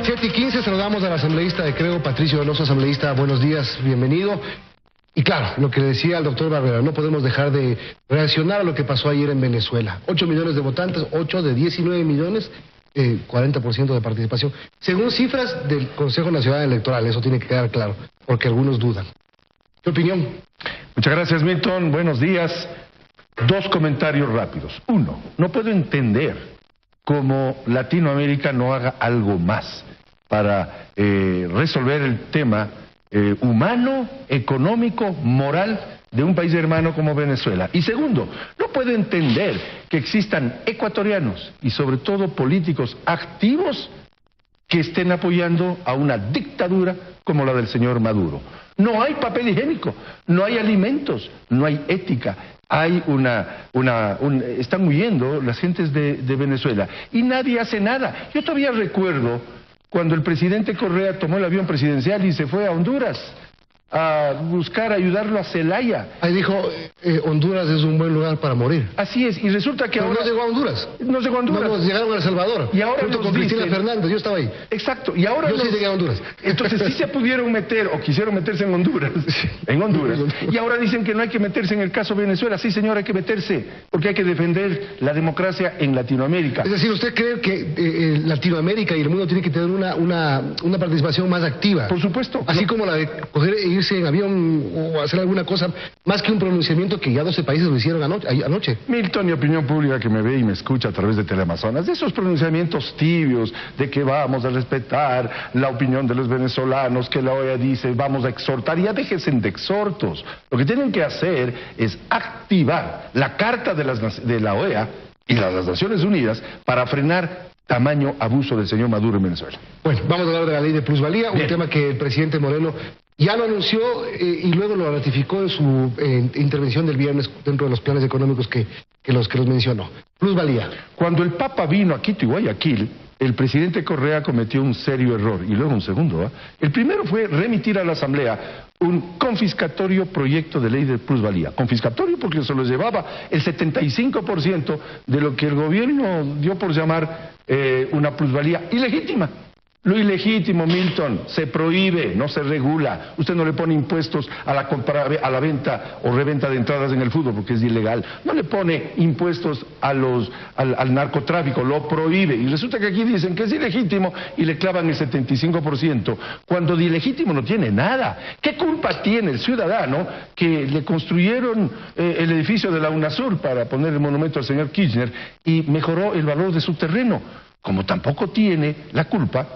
7:15, saludamos al asambleísta de Creo, Patricio Donoso. Asambleísta, buenos días, bienvenido. Y claro, lo que le decía el doctor Barrera, no podemos dejar de reaccionar a lo que pasó ayer en Venezuela. 8 millones de votantes, 8 de 19 millones, 40% de participación. Según cifras del Consejo Nacional Electoral, eso tiene que quedar claro, porque algunos dudan. ¿Qué opinión? Muchas gracias, Milton. Buenos días. Dos comentarios rápidos. Uno, no puedo entender cómo Latinoamérica no haga algo más para resolver el tema humano, económico, moral de un país hermano como Venezuela. Y segundo, no puedo entender que existan ecuatorianos y sobre todo políticos activos que estén apoyando a una dictadura como la del señor Maduro. No hay papel higiénico, no hay alimentos, no hay ética. Hay están huyendo las gentes de Venezuela y nadie hace nada. Yo todavía recuerdo cuando el presidente Correa tomó el avión presidencial y se fue a Honduras a buscar ayudarlo a Zelaya. Ahí dijo, Honduras es un buen lugar para morir. Así es, y resulta que pero ahora... no llegó a Honduras. No llegó a Honduras. No, llegaron a El Salvador. Y ahora junto con Cristina Fernández, yo estaba ahí. Exacto, y ahora... Yo sí llegué a Honduras. Entonces sí se pudieron meter, o quisieron meterse en Honduras. En Honduras. Y ahora dicen que no hay que meterse en el caso Venezuela. Sí, señor, hay que meterse, porque hay que defender la democracia en Latinoamérica. Es decir, ¿usted cree que Latinoamérica y el mundo tiene que tener una participación más activa? Por supuesto. Así como la de coger e irse en avión o hacer alguna cosa, más que un pronunciamiento que ya 12 países lo hicieron anoche. Milton, y opinión pública que me ve y me escucha a través de Teleamazonas, de esos pronunciamientos tibios de que vamos a respetar la opinión de los venezolanos, que la OEA dice vamos a exhortar, ya déjense de exhortos. Lo que tienen que hacer es activar la Carta de la OEA y las Naciones Unidas para frenar tamaño abuso del señor Maduro en Venezuela. Bueno, vamos a hablar de la ley de plusvalía, un tema que el presidente Moreno ya lo anunció y luego lo ratificó en su intervención del viernes dentro de los planes económicos que los mencionó. Plusvalía. Cuando el Papa vino a Quito y Guayaquil, el presidente Correa cometió un serio error, y luego un segundo. El primero fue remitir a la Asamblea un confiscatorio proyecto de ley de plusvalía. Confiscatorio porque se lo llevaba el 75% de lo que el gobierno dio por llamar una plusvalía ilegítima. Lo ilegítimo, Milton, se prohíbe, no se regula. Usted no le pone impuestos a la venta o reventa de entradas en el fútbol porque es ilegal. No le pone impuestos al narcotráfico, lo prohíbe. Y resulta que aquí dicen que es ilegítimo y le clavan el 75%, cuando de ilegítimo no tiene nada. ¿Qué culpa tiene el ciudadano que le construyeron el edificio de la UNASUR para poner el monumento al señor Kirchner y mejoró el valor de su terreno? Como tampoco tiene la culpa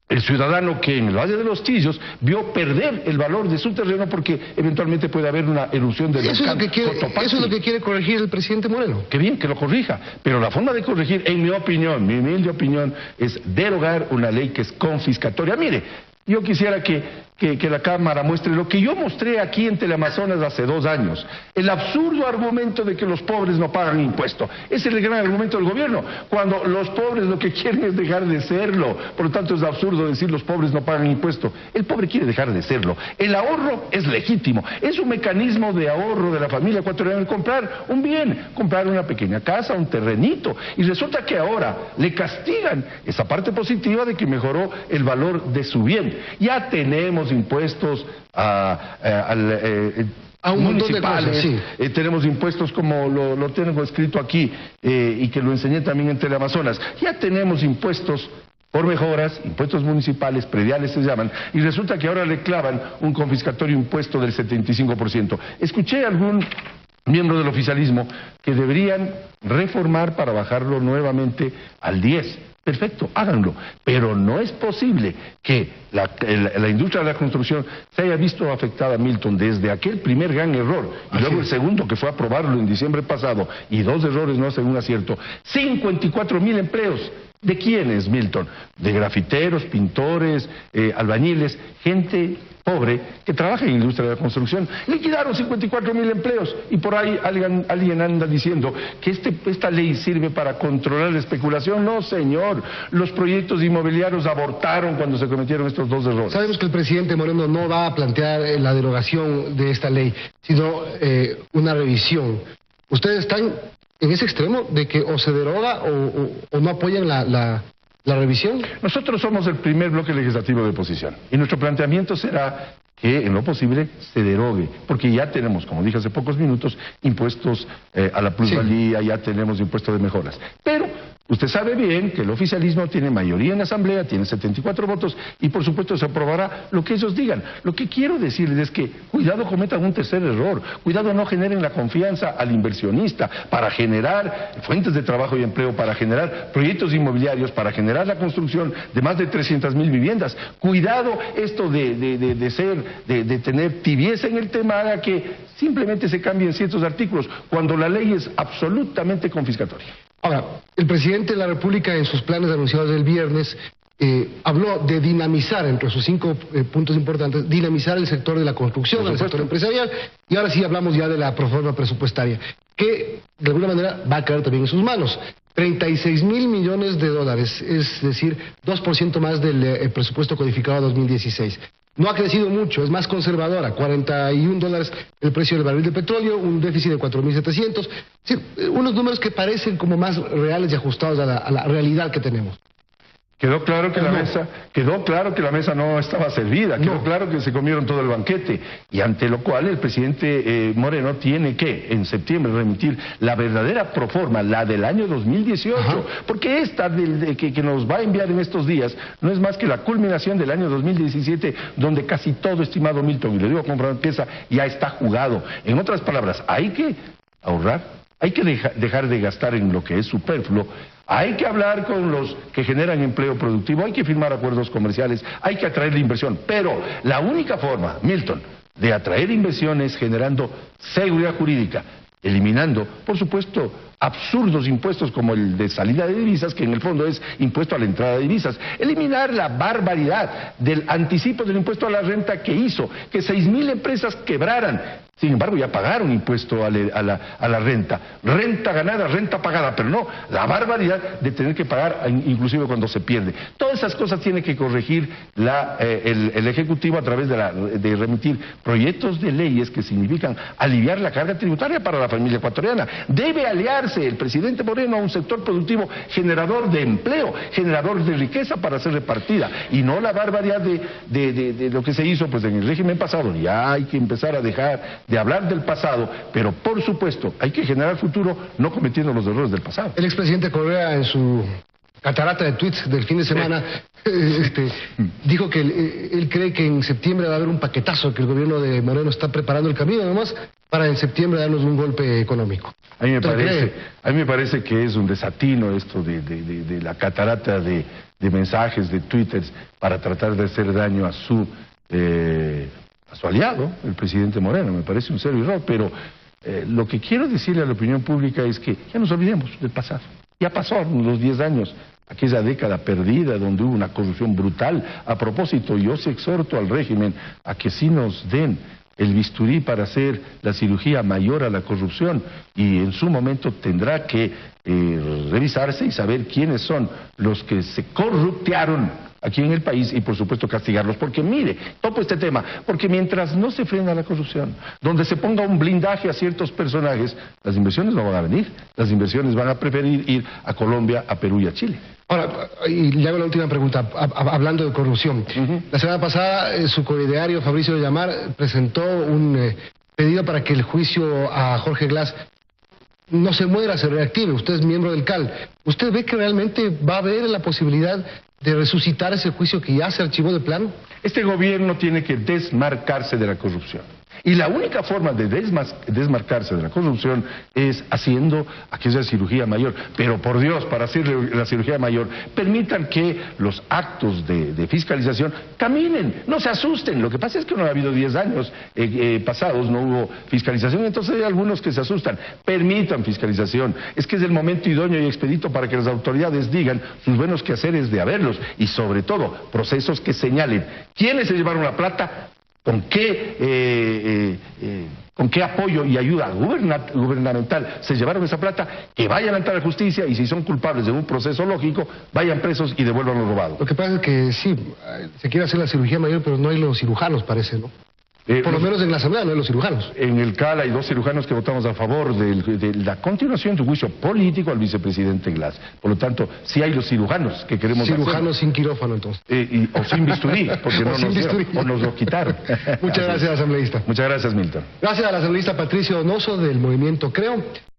el ciudadano que en el Valle de los Chillos vio perder el valor de su terreno porque eventualmente puede haber una erupción del volcán Cotopaxi. Eso es lo que quiere corregir el presidente Moreno. Qué bien que lo corrija, pero la forma de corregir, en mi opinión, mi humilde opinión, es derogar una ley que es confiscatoria. Mire, yo quisiera que la Cámara muestre lo que yo mostré aquí en Teleamazonas hace 2 años. El absurdo argumento de que los pobres no pagan impuesto. Ese es el gran argumento del gobierno, cuando los pobres lo que quieren es dejar de serlo. Por lo tanto es absurdo decir los pobres no pagan impuesto. El pobre quiere dejar de serlo. El ahorro es legítimo. Es un mecanismo de ahorro de la familia ecuatoriana, comprar un bien, comprar una pequeña casa, un terrenito. Y resulta que ahora le castigan esa parte positiva de que mejoró el valor de su bien. Ya tenemos impuestos a un montón de cosas, sí. Tenemos impuestos como lo tengo escrito aquí y que lo enseñé también en Teleamazonas. Ya tenemos impuestos por mejoras, impuestos municipales, prediales se llaman, y resulta que ahora le clavan un confiscatorio impuesto del 75%. Escuché a algún miembro del oficialismo que deberían reformar para bajarlo nuevamente al 10%. Perfecto, háganlo, pero no es posible que la industria de la construcción se haya visto afectada, Milton, desde aquel primer gran error, y luego el segundo que fue aprobarlo en diciembre pasado, y 2 errores no hacen un acierto. 54,000 empleos. ¿De quiénes, Milton? De grafiteros, pintores, albañiles, gente pobre que trabaja en la industria de la construcción. Liquidaron 54,000 empleos y por ahí alguien anda diciendo que esta ley sirve para controlar la especulación. No, señor, los proyectos inmobiliarios abortaron cuando se cometieron estos 2 errores. Sabemos que el presidente Moreno no va a plantear la derogación de esta ley, sino una revisión. ¿Ustedes están en ese extremo de que o se deroga o no apoyan la la revisión? Nosotros somos el primer bloque legislativo de oposición y nuestro planteamiento será que en lo posible se derogue, porque ya tenemos, como dije hace pocos minutos, impuestos a la plusvalía, sí, ya tenemos impuestos de mejoras. Pero usted sabe bien que el oficialismo tiene mayoría en la Asamblea, tiene 74 votos y por supuesto se aprobará lo que ellos digan. Lo que quiero decirles es que cuidado cometan un tercer error, cuidado no generen la confianza al inversionista para generar fuentes de trabajo y empleo, para generar proyectos inmobiliarios, para generar la construcción de más de 300,000 viviendas. Cuidado esto de tener tibieza en el tema haga que simplemente se cambien ciertos artículos cuando la ley es absolutamente confiscatoria. Ahora, el presidente de la República en sus planes anunciados el viernes habló de dinamizar, entre sus 5 puntos importantes, dinamizar el sector de la construcción, el sector empresarial, y ahora sí hablamos ya de la proforma presupuestaria, que de alguna manera va a caer también en sus manos. 36,000 millones de dólares, es decir, 2% más del presupuesto codificado 2016. No ha crecido mucho, es más conservadora, $41 el precio del barril de petróleo, un déficit de 4.700, sí, unos números que parecen como más reales y ajustados a la realidad que tenemos. Quedó claro que la mesa no estaba servida, quedó claro que se comieron todo el banquete, y ante lo cual el presidente Moreno tiene que, en septiembre, remitir la verdadera proforma, la del año 2018, porque esta que nos va a enviar en estos días no es más que la culminación del año 2017, donde casi todo, estimado Milton, y le digo con franqueza, ya está jugado. En otras palabras, hay que ahorrar, hay que dejar de gastar en lo que es superfluo. Hay que hablar con los que generan empleo productivo, hay que firmar acuerdos comerciales, hay que atraer la inversión. Pero la única forma, Milton, de atraer inversiones generando seguridad jurídica, eliminando, por supuesto, absurdos impuestos como el de salida de divisas, que en el fondo es impuesto a la entrada de divisas, eliminar la barbaridad del anticipo del impuesto a la renta que hizo que 6,000 empresas quebraran. Sin embargo, ya pagaron impuesto a la renta ganada, renta pagada, pero no, la barbaridad de tener que pagar inclusive cuando se pierde. Todas esas cosas tiene que corregir el Ejecutivo a través de remitir proyectos de leyes que significan aliviar la carga tributaria para la familia ecuatoriana. Debe aliarse el presidente Moreno a un sector productivo generador de empleo, generador de riqueza para ser repartida, y no la barbaridad de lo que se hizo pues en el régimen pasado. Ya hay que empezar a dejar de hablar del pasado, pero por supuesto hay que generar futuro no cometiendo los errores del pasado. El expresidente Correa en su catarata de tweets del fin de semana dijo que él cree que en septiembre va a haber un paquetazo, que el gobierno de Moreno está preparando el camino nomás para en septiembre darnos un golpe económico. A mí me parece que es un desatino esto de la catarata de mensajes, de twitters, para tratar de hacer daño a su aliado, el presidente Moreno. Me parece un serio error, pero lo que quiero decirle a la opinión pública es que ya nos olvidemos del pasado. Ya pasó los 10 años, aquella década perdida donde hubo una corrupción brutal. A propósito, yo se exhorto al régimen a que sí nos den el bisturí para hacer la cirugía mayor a la corrupción, y en su momento tendrá que revisarse y saber quiénes son los que se corruptearon aquí en el país, y por supuesto castigarlos, porque mire, topo este tema, porque mientras no se frena la corrupción, donde se ponga un blindaje a ciertos personajes, las inversiones no van a venir, las inversiones van a preferir ir a Colombia, a Perú y a Chile. Ahora, y le hago la última pregunta, hablando de corrupción. La semana pasada su coideario Fabricio de Llamar presentó un pedido para que el juicio a Jorge Glass no se muera, se reactive. Usted es miembro del CAL. ¿Usted ve que realmente va a haber la posibilidad de resucitar ese juicio que ya se archivó de plano? Este gobierno tiene que desmarcarse de la corrupción. Y la única forma de desmarcarse de la corrupción es haciendo aquella cirugía mayor. Pero por Dios, para hacer la cirugía mayor, permitan que los actos de fiscalización caminen, no se asusten. Lo que pasa es que no ha habido 10 años pasados, no hubo fiscalización, entonces hay algunos que se asustan. Permitan fiscalización. Es que es el momento idóneo y expedito para que las autoridades digan sus buenos quehaceres de haberlos, y sobre todo, procesos que señalen quiénes se llevaron la plata, con qué apoyo y ayuda gubernamental se llevaron esa plata, que vayan a entrar a la justicia, y si son culpables de un proceso lógico, vayan presos y devuelvan lo robado. Lo que pasa es que sí, se quiere hacer la cirugía mayor, pero no hay los cirujanos, parece, ¿no? Por lo menos en la Asamblea, no en los cirujanos. En el CAL hay 2 cirujanos que votamos a favor de la continuación de un juicio político al vicepresidente Glass. Por lo tanto, sí hay los cirujanos que queremos Cirujanos sin quirófano, entonces. o sin bisturí, porque no nos dieron, o nos lo quitaron. Muchas gracias, asambleísta. Muchas gracias, Milton. Gracias al asambleísta Patricio Donoso del movimiento Creo.